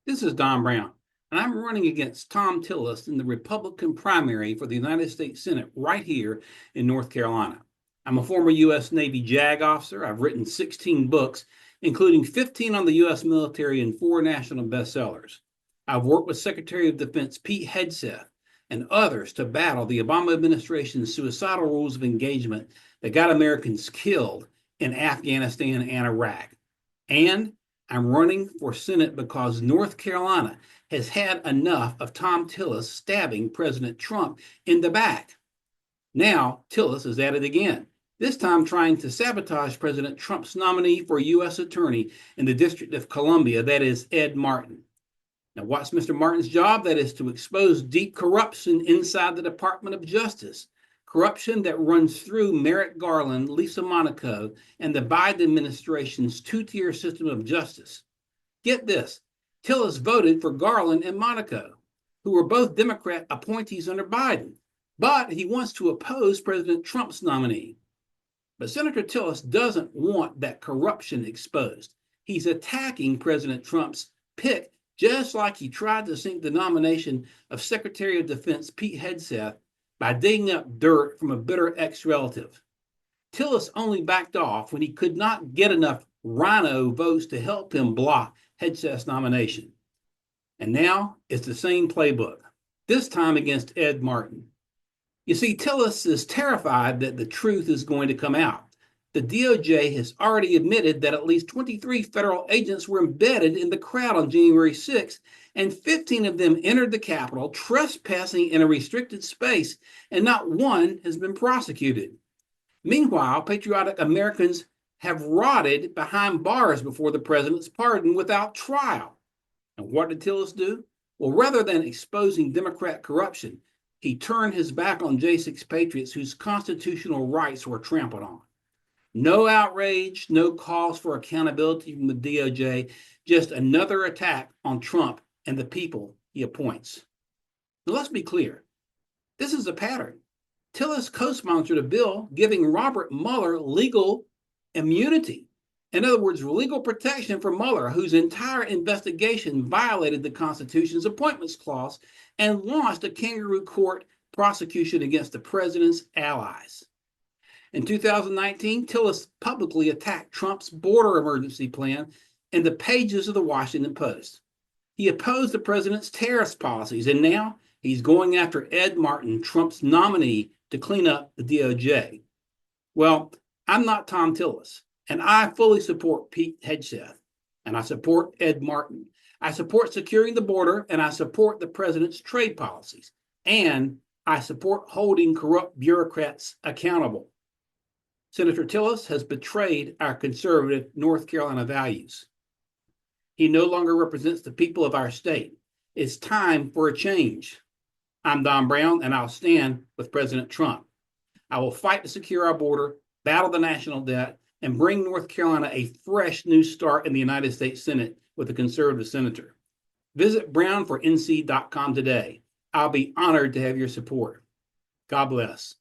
This is Don Brown, and I'm running against Thom Tillis in the Republican primary for the United States Senate right here in North Carolina. I'm a former U.S. Navy JAG officer. I've written 16 books, including 15 on the U.S. military and 4 national bestsellers. I've worked with Secretary of Defense Pete Hegseth and others to battle the Obama administration's suicidal rules of engagement that got Americans killed in Afghanistan and Iraq. And I'm running for Senate because North Carolina has had enough of Thom Tillis stabbing President Trump in the back. Now, Tillis is at it again, this time trying to sabotage President Trump's nominee for U.S. Attorney in the District of Columbia, that is Ed Martin. Now, what's Mr. Martin's job? That is to expose deep corruption inside the Department of Justice. Corruption that runs through Merrick Garland, Lisa Monaco, and the Biden administration's two-tier system of justice. Get this, Tillis voted for Garland and Monaco, who were both Democrat appointees under Biden, but he wants to oppose President Trump's nominee. But Senator Tillis doesn't want that corruption exposed. He's attacking President Trump's pick, just like he tried to sink the nomination of Secretary of Defense Pete Hegseth by digging up dirt from a bitter ex-relative. Tillis only backed off when he could not get enough rhino votes to help him block Hegseth's nomination. And now it's the same playbook, this time against Ed Martin. You see, Tillis is terrified that the truth is going to come out. The DOJ has already admitted that at least 23 federal agents were embedded in the crowd on January 6th, and 15 of them entered the Capitol trespassing in a restricted space, and not one has been prosecuted. Meanwhile, patriotic Americans have rotted behind bars before the president's pardon without trial. And what did Tillis do? Well, rather than exposing Democrat corruption, he turned his back on J6 patriots whose constitutional rights were trampled on. No outrage, no calls for accountability from the DOJ, just another attack on Trump and the people he appoints. Now, let's be clear. This is a pattern. Tillis co-sponsored a bill giving Robert Mueller legal immunity. In other words, legal protection for Mueller, whose entire investigation violated the Constitution's appointments clause and launched a kangaroo court prosecution against the president's allies. In 2019, Tillis publicly attacked Trump's border emergency plan in the pages of the Washington Post. He opposed the president's terrorist policies, and now he's going after Ed Martin, Trump's nominee, to clean up the DOJ. Well, I'm not Thom Tillis, and I fully support Pete Hegseth, and I support Ed Martin. I support securing the border, and I support the president's trade policies, and I support holding corrupt bureaucrats accountable. Senator Tillis has betrayed our conservative North Carolina values. He no longer represents the people of our state. It's time for a change. I'm Don Brown, and I'll stand with President Trump. I will fight to secure our border, battle the national debt, and bring North Carolina a fresh new start in the United States Senate with a conservative senator. Visit brownfornc.com today. I'll be honored to have your support. God bless.